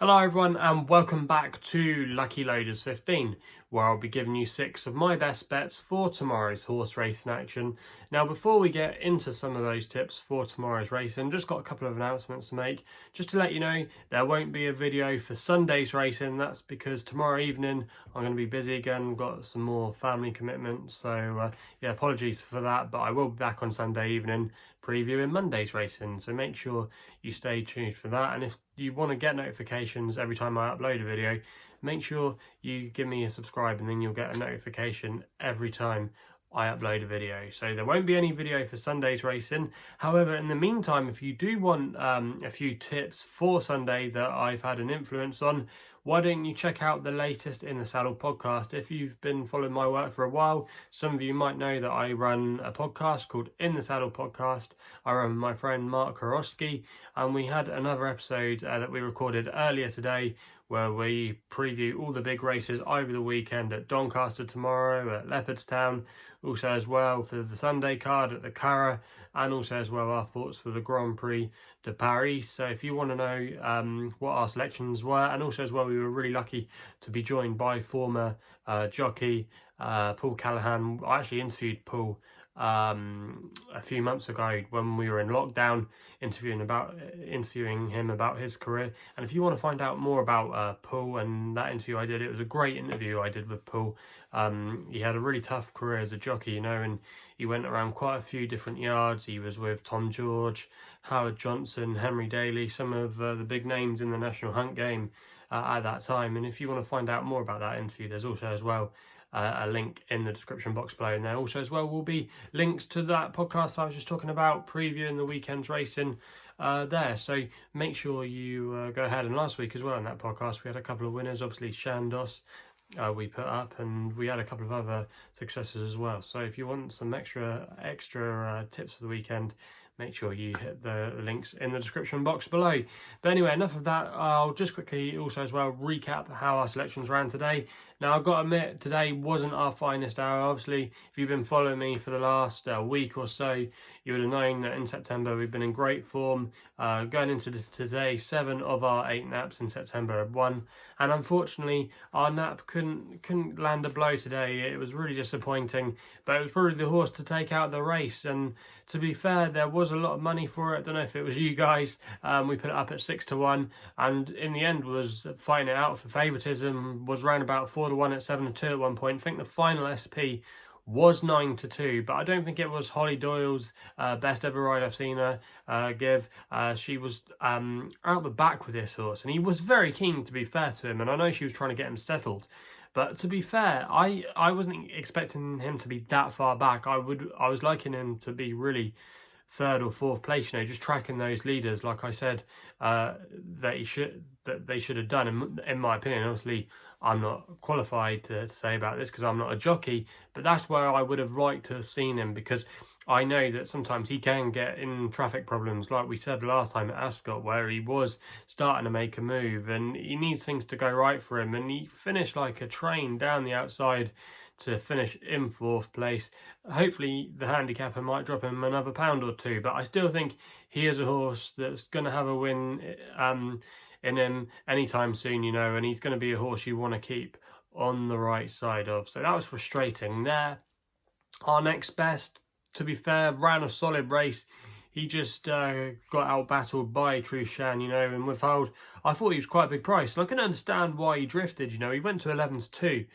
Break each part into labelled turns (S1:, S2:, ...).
S1: Hello everyone and welcome back to Lucky Loaders 15, where I'll be giving you 6 of my best bets for tomorrow's horse racing action. Now before we get into some of those tips for tomorrow's racing, just got a couple of announcements to make. Just to let you know, there won't be a video for Sunday's racing. That's because tomorrow evening I'm going to be busy again, got some more family commitments, so yeah, apologies for that, but I will be back on Sunday evening previewing Monday's racing, so make sure you stay tuned for that. And if you want to get notifications every time I upload a video, make sure you give me a subscribe and then you'll get a notification every time I upload a video. So there won't be any video for Sunday's racing. However, in the meantime, if you do want a few tips for Sunday that I've had an influence on, why don't you check out the latest In the Saddle podcast? If you've been following my work for a while, some of you might know that I run a podcast called In the Saddle podcast. I run with my friend Mark Horowski, and we had another episode that we recorded earlier today where we preview all the big races over the weekend at Doncaster tomorrow, at Leopardstown, also as well for the Sunday card at the Curragh, and also as well our thoughts for the Grand Prix de Paris. So if you want to know what our selections were, and also as well we were really lucky to be joined by former jockey Paul Callaghan. I actually interviewed Paul a few months ago when we were in lockdown, interviewing him about his career. And if you want to find out more about Paul and that interview I did, it was a great interview I did with Paul. He had a really tough career as a jockey, you know, and he went around quite a few different yards. He was with Tom George, Howard Johnson, Henry Daly, some of the big names in the National Hunt game at that time. And if you want to find out more about that interview, there's also as well a link in the description box below, and there also as well will be links to that podcast I was just talking about, previewing the weekend's racing there. So make sure you go ahead. And last week as well in that podcast we had a couple of winners. Obviously Shandos we put up, and we had a couple of other successes as well. So if you want some extra tips for the weekend, make sure you hit the links in the description box below. But anyway, enough of that. I'll just quickly also as well recap how our selections ran today. Now, I've got to admit, today wasn't our finest hour. Obviously, if you've been following me for the last week or so, you would have known that in September we've been in great form. Going into today, 7 of our 8 naps in September have won. And unfortunately, our nap couldn't land a blow today. It was really disappointing, but it was probably the horse to take out the race. And to be fair, there was a lot of money for it. I don't know if it was you guys. We put it up at 6-1, and in the end was fighting it out for favouritism, was round about 4-1 at 7-2 at one point. I think the final SP was 9-2, but I don't think it was Holly Doyle's best ever ride I've seen her give. She was out the back with this horse, and he was very keen, to be fair to him, and I know she was trying to get him settled. But to be fair, I wasn't expecting him to be that far back. I was liking him to be really 3rd or 4th place, you know, just tracking those leaders, like I said, that they should have done, in my opinion. Obviously, I'm not qualified to say about this because I'm not a jockey, but that's where I would have liked to have seen him, because I know that sometimes he can get in traffic problems, like we said last time at Ascot, where he was starting to make a move and he needs things to go right for him, and he finished like a train down the outside to finish in 4th place. Hopefully the handicapper might drop him another pound or 2, but I still think he is a horse that's going to have a win in him anytime soon, you know, and he's going to be a horse you want to keep on the right side of. So that was frustrating there. Our next best, to be fair, ran a solid race. He just got out-battled by Trushan, you know, and Withhold, I thought he was quite a big price. And I can understand why he drifted, you know. He went to 11-2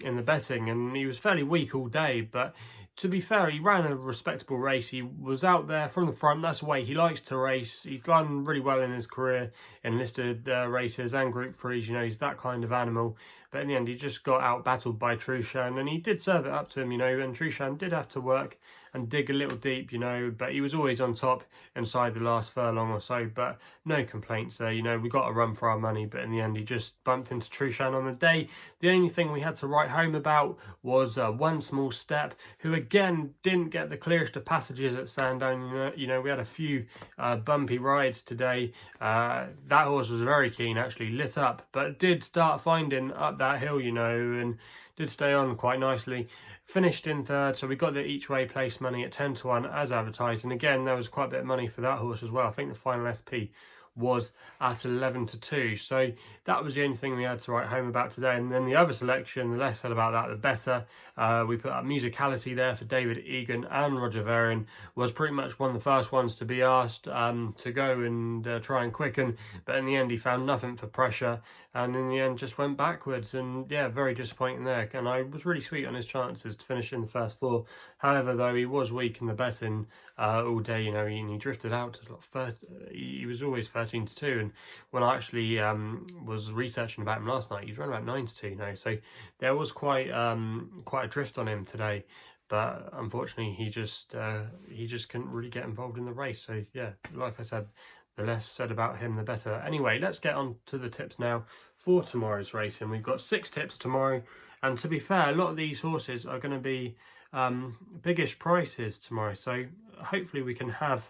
S1: in the betting, and he was fairly weak all day, but to be fair, he ran a respectable race. He was out there from the front. That's the way he likes to race. He's done really well in his career in listed races and Group 3s. You know, he's that kind of animal. But in the end, he just got out-battled by Trushan, and he did serve it up to him, you know, and Trushan did have to work and dig a little deep, you know, but he was always on top inside the last furlong or so. But no complaints there, you know. We got a run for our money, but in the end, he just bumped into Trushan on the day. The only thing we had to write home about was One Small Step, who again didn't get the clearest of passages at Sandown. You know, we had a few bumpy rides today. That horse was very keen, actually, lit up, but did start finding up that hill, you know, and did stay on quite nicely. Finished in 3rd, so we got the each way place money at 10-1 as advertised, and again there was quite a bit of money for that horse as well. I think the final SP was at 11 to 2. So that was the only thing we had to write home about today. And then the other selection, the less said about that, the better. We put up Musicality there for David Egan and Roger Varian. Was pretty much one of the first ones to be asked to go and try and quicken. But in the end, he found nothing for pressure. And in the end, just went backwards. And yeah, very disappointing there. And I was really sweet on his chances to finish in the first four. However, though, he was weak in the betting all day, you know, and he drifted out to he was always 13 to 2. And when I actually was researching about him last night, he's run about 9 to 2 now. So there was quite a drift on him today. But unfortunately, he just couldn't really get involved in the race. So yeah, like I said, the less said about him, the better. Anyway, let's get on to the tips now for tomorrow's racing. We've got 6 tips tomorrow. And to be fair, a lot of these horses are going to be biggish prices tomorrow. So hopefully we can have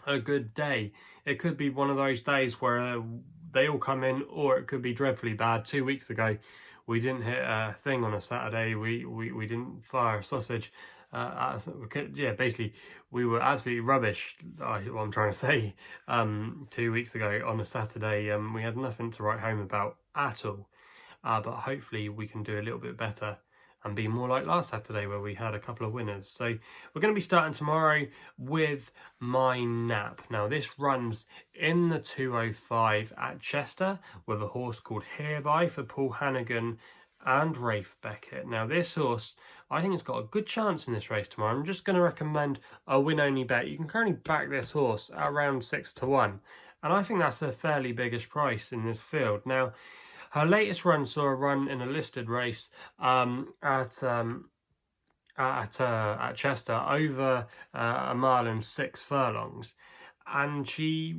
S1: a good day. It could be one of those days where they all come in, or it could be dreadfully bad. 2 weeks ago, we didn't hit a thing on a Saturday. We didn't fire a sausage. Yeah, basically, we were absolutely rubbish. What I'm trying to say, 2 weeks ago on a Saturday, we had nothing to write home about at all. But hopefully we can do a little bit better and be more like last Saturday where we had a couple of winners. So we're going to be starting tomorrow with My Nap. Now this runs in the 205 at Chester with a horse called Hereby for Paul Hannigan and Rafe Beckett. Now this horse, I think it's got a good chance in this race tomorrow. I'm just going to recommend a win-only bet. You can currently back this horse at around 6 to 1. And I think that's a fairly biggish price in this field. Now, her latest run saw a run in a listed race at Chester over a mile and 6 furlongs, and she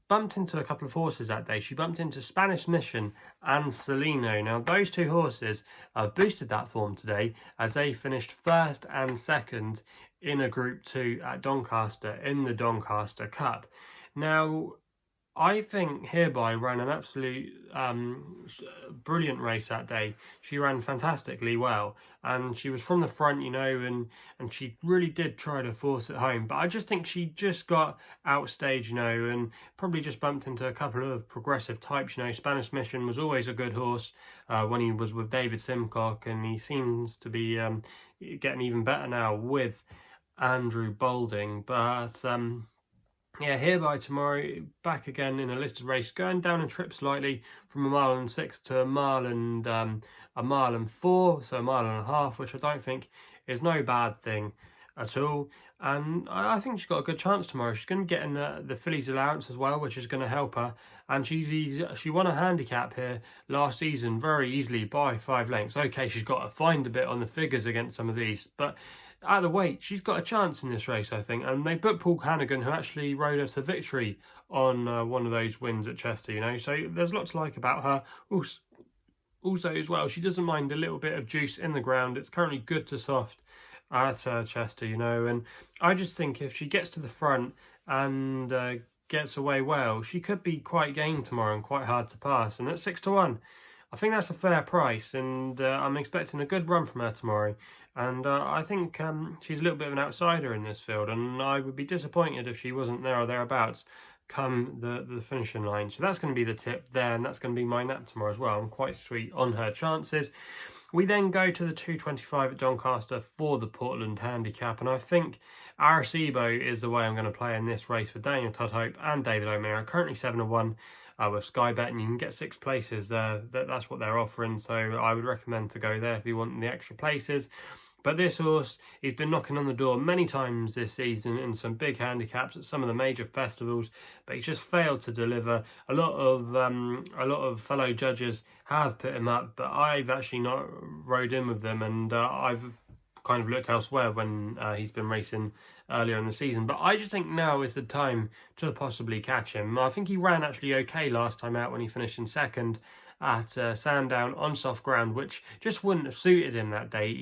S1: bumped into a couple of horses that day. She bumped into Spanish Mission and Celino. Now those 2 horses have boosted that form today as they finished first and second in a Group 2 at Doncaster in the Doncaster Cup. Now I think Hereby ran an absolute brilliant race that day. She ran fantastically well, and she was from the front, you know, and she really did try to force it home. But I just think she just got outstaged, you know, and probably just bumped into a couple of progressive types, you know. Spanish Mission was always a good horse when he was with David Simcock, and he seems to be getting even better now with Andrew Boulding. But yeah, Hereby tomorrow, back again in a listed race, going down in trip slightly from a mile and 6 to a mile and 4, so a mile and a half, which I don't think is no bad thing at all. And I think she's got a good chance tomorrow. She's going to get in the fillies allowance as well, which is going to help her. And she won a handicap here last season very easily by 5 lengths. Okay, she's got to find a bit on the figures against some of these, but at the weight, she's got a chance in this race, I think. And they booked Paul Hannigan, who actually rode her to victory on one of those wins at Chester, you know. So there's lots to like about her. Also, as well, she doesn't mind a little bit of juice in the ground. It's currently good to soft at Chester, you know. And I just think if she gets to the front and gets away well, she could be quite game tomorrow and quite hard to pass. And at 6 to 1, I think that's a fair price, and I'm expecting a good run from her tomorrow. And I think she's a little bit of an outsider in this field, and I would be disappointed if she wasn't there or thereabouts come the finishing line. So that's going to be the tip there, and that's going to be My Nap tomorrow as well. I'm quite sweet on her chances. We then go to the 225 at Doncaster for the Portland handicap, and I think Arecibo is the way I'm going to play in this race for Daniel Tudhope and David O'Meara. Currently 7 to 1 with Skybet, and you can get 6 places there. That's what they're offering, so I would recommend to go there if you want the extra places. But this horse, he's been knocking on the door many times this season in some big handicaps at some of the major festivals, but he's just failed to deliver. A lot of fellow judges have put him up, but I've actually not rode in with them, and I've kind of looked elsewhere when he's been racing earlier in the season. But I just think now is the time to possibly catch him. I think he ran actually okay last time out when he finished in second at Sandown on soft ground, which just wouldn't have suited him that day.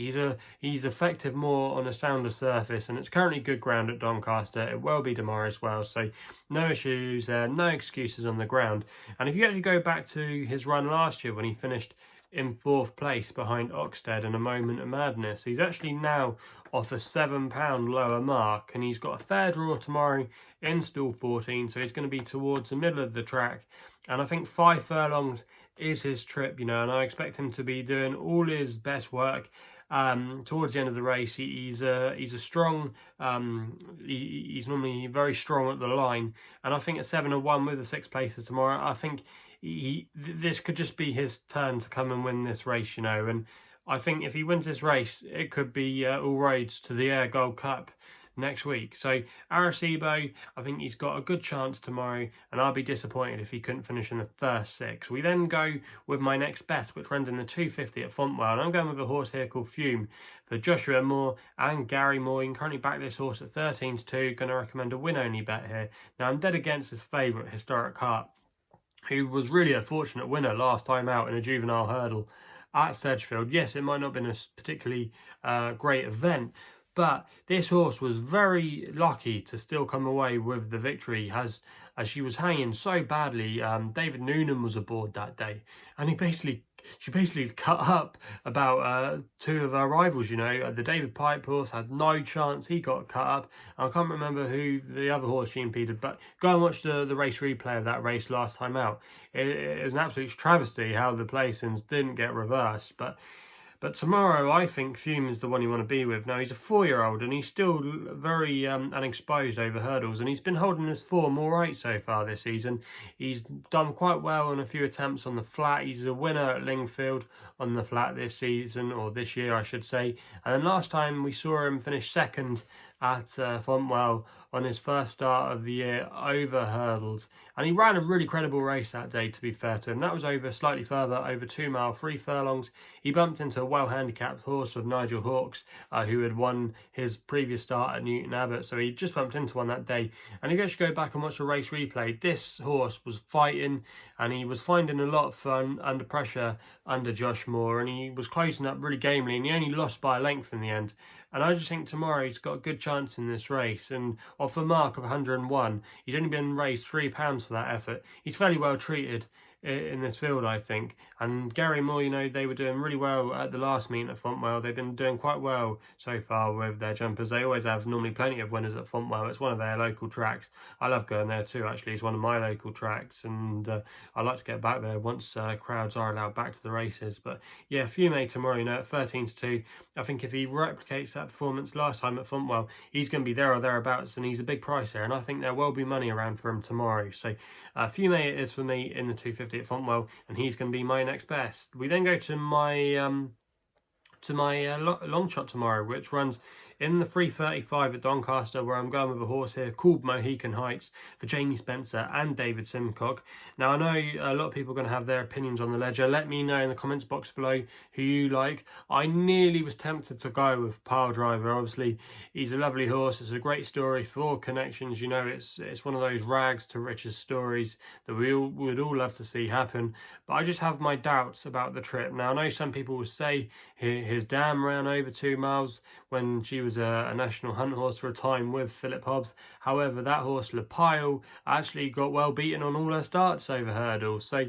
S1: He's effective more on a sounder surface, and it's currently good ground at Doncaster. It will be tomorrow as well, so no issues there, no excuses on the ground. And if you actually go back to his run last year when he finished in 4th place behind Oxted and A Moment of Madness. He's actually now off a £7 lower mark, and he's got a fair draw tomorrow in stall 14, so he's going to be towards the middle of the track. And I think 5 furlongs is his trip, you know, and I expect him to be doing all his best work towards the end of the race. He's a strong, he's normally very strong at the line, and I think at 7-1 with the 6 places tomorrow, I think this could just be his turn to come and win this race, you know. And I think if he wins this race, it could be all roads to the Ayr Gold Cup next week. So Arecibo, I think he's got a good chance tomorrow, and I'll be disappointed if he couldn't finish in the first 6. We then go with my next bet, which runs in the 250 at Fontwell, and I'm going with a horse here called Fume for Joshua Moore and Gary Moore. You can currently back this horse at 13-2. Going to recommend a win-only bet here. Now I'm dead against his favourite, Historic Heart, who was really a fortunate winner last time out in a juvenile hurdle at Sedgefield. Yes, it might not have been a particularly great event, but this horse was very lucky to still come away with the victory, as she was hanging so badly. David Noonan was aboard that day, and she basically cut up about 2 of her rivals, you know. The David Pipe horse had no chance, he got cut up. I can't remember who the other horse she impeded, but go and watch the race replay of that race last time out. It was an absolute travesty how the placings didn't get reversed. But tomorrow, I think Fume is the one you want to be with. Now, he's a 4-year-old, and he's still very unexposed over hurdles, and he's been holding his form all right so far this season. He's done quite well on a few attempts on the flat. He's a winner at Lingfield on the flat this season, or this year, I should say. And then last time we saw him finish 2nd at Fontwell on his first start of the year over hurdles, and he ran a really credible race that day, to be fair to him. That was over slightly further, over 2 mile, 3 furlongs. He bumped into a well handicapped horse of Nigel Hawkes, who had won his previous start at Newton Abbot, so he just bumped into one that day. And if you actually go back and watch the race replay, this horse was fighting, and he was finding a lot of fun under pressure under Josh Moore, and he was closing up really gamely, and he only lost by a length in the end. And I just think tomorrow he's got a good chance in this race, and off a mark of 101, he's only been raised £3 for that effort. He's fairly well treated in this field, I think. And Gary Moore, you know, they were doing really well at the last meet at Fontwell. They've been doing quite well so far with their jumpers. They always have normally plenty of winners at Fontwell. It's one of their local tracks. I love going there too, actually. It's one of my local tracks, and I like to get back there once crowds are allowed back to the races. But yeah, Fume tomorrow, you know, at 13-2. I think if he replicates that performance last time at Fontwell, he's going to be there or thereabouts, and he's a big price there, and I think there will be money around for him tomorrow. So Fume it is for me in the 250 at Fontwell, and he's going to be my next best. We then go to my Longshot tomorrow, which runs in the 3:35 at Doncaster, where I'm going with a horse here called Mohican Heights for Jamie Spencer and David Simcock. Now, I know a lot of people are going to have their opinions on the ledger. Let me know in the comments box below who you like. I nearly was tempted to go with Pile Driver. Obviously, he's a lovely horse. It's a great story for connections. You know, it's one of those rags to riches stories that we would all love to see happen. But I just have my doubts about the trip. Now, I know some people will say his dam ran over 2 miles when she was a national hunt horse for a time with Philip Hobbs. However, that horse, Le Pile, actually got well beaten on all her starts over hurdles. So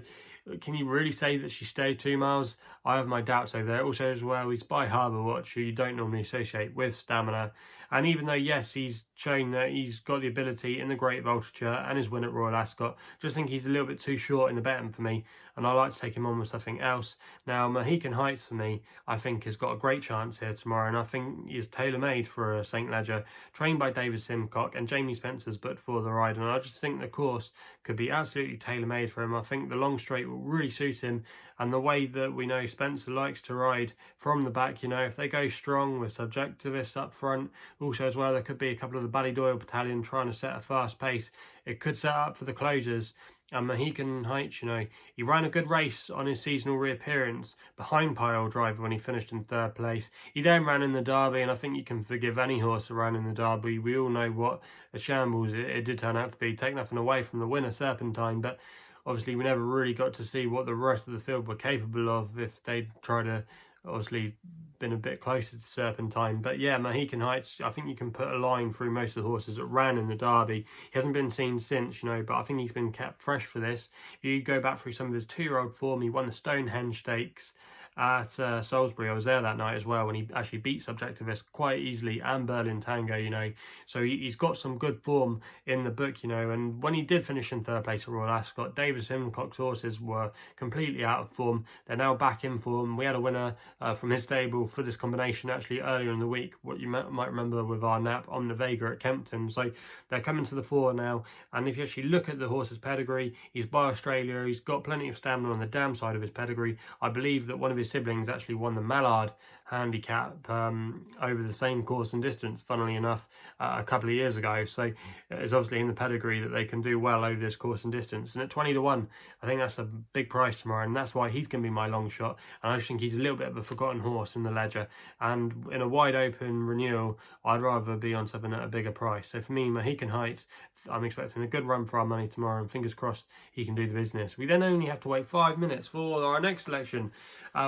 S1: can you really say that she stayed 2 miles? I have my doubts over there. Also, as well, he's by Harbour Watch, who you don't normally associate with stamina. And even though, yes, he's shown that he's got the ability in the Great Vulture and his win at Royal Ascot, just think he's a little bit too short in the betting for me, and I like to take him on with something else. Now, Mohican Heights for me, I think has got a great chance here tomorrow, and I think he's tailor-made for a St. Ledger, trained by David Simcock, and Jamie Spencer's booked for the ride, and I just think the course could be absolutely tailor-made for him. I think the long straight will really suit him, and the way that we know Spencer likes to ride from the back, you know, if they go strong with subjectivists up front, also as well, there could be a couple of the Ballydoyle battalion trying to set a fast pace. It could set up for the closers. And Mohican Heights, you know, he ran a good race on his seasonal reappearance behind Pile Driver when he finished in 3rd place. He then ran in the Derby, and I think you can forgive any horse that ran in the Derby. We all know what a shambles it did turn out to be. Take nothing away from the winner, Serpentine, but obviously we never really got to see what the rest of the field were capable of if they try to obviously been a bit closer to Serpentine. But yeah, Mohican Heights, I think you can put a line through most of the horses that ran in the Derby. He hasn't been seen since, you know, but I think he's been kept fresh for this. If you go back through some of his 2-year-old form, he won the Stonehenge Stakes at Salisbury. I was there that night as well when he actually beat Subjectivist quite easily, and Berlin Tango, you know, so he's got some good form in the book, you know. And when he did finish in 3rd place at Royal Ascot, Davis Simcock's horses were completely out of form. They're now back in form. We had a winner from his stable for this combination actually earlier in the week, what you might remember with our nap on the Vega at Kempton. So they're coming to the fore now, and if you actually look at the horse's pedigree, he's by Australia, he's got plenty of stamina on the dam side of his pedigree. I believe that one of his siblings actually won the Mallard handicap over the same course and distance, funnily enough, a couple of years ago. So it's obviously in the pedigree that they can do well over this course and distance. And at 20 to 1, I think that's a big price tomorrow, and that's why he's going to be my long shot. And I just think he's a little bit of a forgotten horse in the ledger, and in a wide open renewal, I'd rather be on something at a bigger price. So for me, Mohican Heights, I'm expecting a good run for our money tomorrow, and fingers crossed he can do the business. We then only have to wait 5 minutes for our next selection,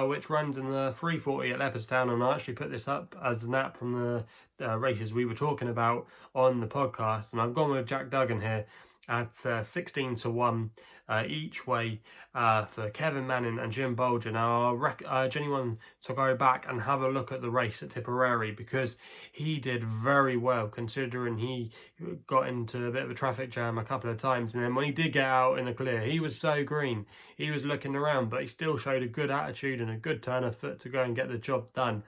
S1: which runs in the 340 at Leopardstown, and I actually put this up as the nap from the races we were talking about on the podcast, and I've gone with Jack Duggan here at 16 to 1 each way for Kevin Manning and Jim Bolger. Now, I urge anyone to go back and have a look at the race at Tipperary, because he did very well considering he got into a bit of a traffic jam a couple of times, and then when he did get out in the clear, he was so green. He was looking around, but he still showed a good attitude and a good turn of foot to go and get the job done.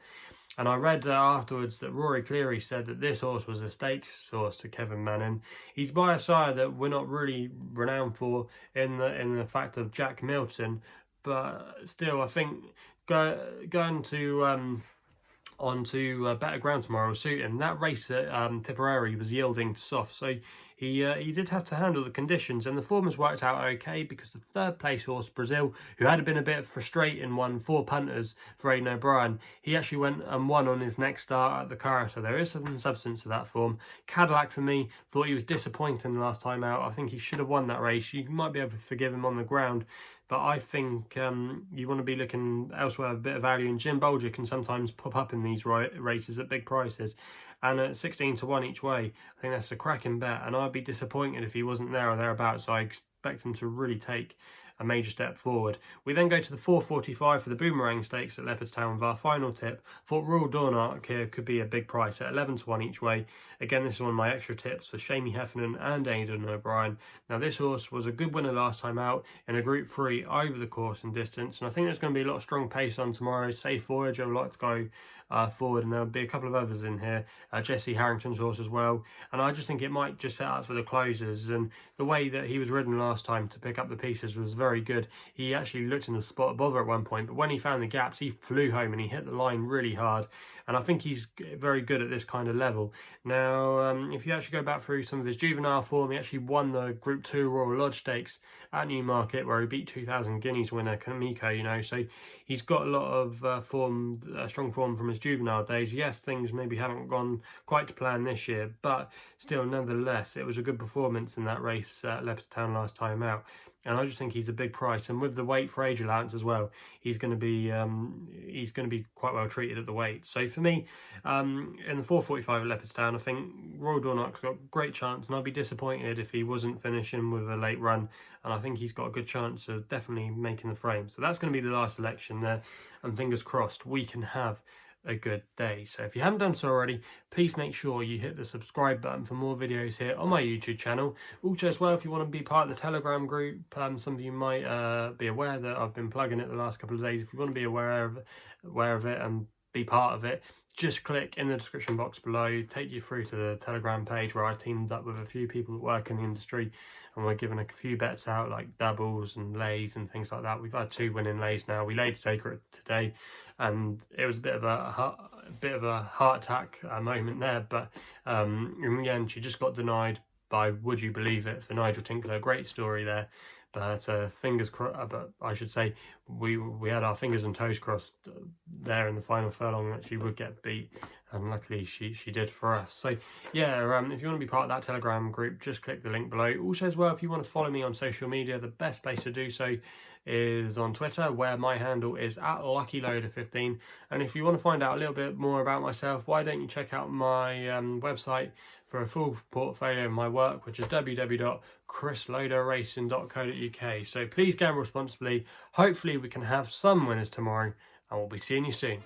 S1: And I read afterwards that Rory Cleary said that this horse was a stakes horse to Kevin Manning. He's by a sire that we're not really renowned for in the fact of Jack Milton, but still, I think going to onto better ground tomorrow will suit him. That race at Tipperary was yielding to soft, so he did have to handle the conditions, and the form has worked out okay, because the 3rd place horse, Brazil, who had been a bit frustrating, won 4 punters for Aidan O'Brien. He actually went and won on his next start at the car, so there is some substance to that form. Cadillac, for me, thought he was disappointing the last time out. I think he should have won that race. You might be able to forgive him on the ground, but I think you want to be looking elsewhere with a bit of value, and Jim Bolger can sometimes pop up in these races at big prices. And at 16 to 1 each way, I think that's a cracking bet, and I'd be disappointed if he wasn't there or thereabouts. So I expect him to really take a major step forward. We then go to the 4:45 for the Boomerang Stakes at Leopardstown with our final tip. Thought Royal Dornoch here could be a big price at 11 to 1 each way. Again, this is one of my extra tips for Shamie Heffernan and Aidan O'Brien. Now, this horse was a good winner last time out in a Group 3 over the course and distance, and I think there's going to be a lot of strong pace on tomorrow. Safe Voyage, I would like to go forward, and there'll be a couple of others in here. Jesse Harrington's horse as well, and I just think it might just set up for the closers, and the way that he was ridden last time to pick up the pieces was very good. He actually looked in the spot above her at one point, but when he found the gaps, he flew home and he hit the line really hard, and I think he's very good at this kind of level. Now, if you actually go back through some of his juvenile form, he actually won the Group 2 Royal Lodge Stakes at Newmarket, where he beat 2,000 Guineas winner Kamiko, you know, so he's got a lot of strong form from his juvenile days. Yes, things maybe haven't gone quite to plan this year, but still, nonetheless, it was a good performance in that race at Leopardstown last time out. And I just think he's a big price, and with the weight for age allowance as well, he's going to be quite well treated at the weight. So for me, in the 4:45 at Leopardstown, I think Royal Dornoch's got a great chance, and I'd be disappointed if he wasn't finishing with a late run. And I think he's got a good chance of definitely making the frame. So that's going to be the last selection there, and fingers crossed we can have a good day. So if you haven't done so already, please make sure you hit the subscribe button for more videos here on my YouTube channel. Also as well, if you want to be part of the Telegram group, some of you might be aware that I've been plugging it the last couple of days. If you want to be aware of it and be part of it, just click in the description box below, take you through to the Telegram page where I teamed up with a few people that work in the industry, and we're giving a few bets out like doubles and lays and things like that. We've had 2 winning lays now. We laid Sacred today, and it was a bit of a heart attack moment there, but in the end she just got denied by, would you believe it, for Nigel Tinkler. Great story there. But fingers crossed. But I should say we had our fingers and toes crossed there in the final furlong that she would get beat, and luckily she did for us. So yeah, if you want to be part of that Telegram group, just click the link below. Also as well, if you want to follow me on social media, the best place to do so is on Twitter, where my handle is @LuckyLoader15. And if you want to find out a little bit more about myself, why don't you check out my website for a full portfolio of my work, which is www.chrisloaderracing.co.uk. So please gamble responsibly. Hopefully we can have some winners tomorrow, and we'll be seeing you soon.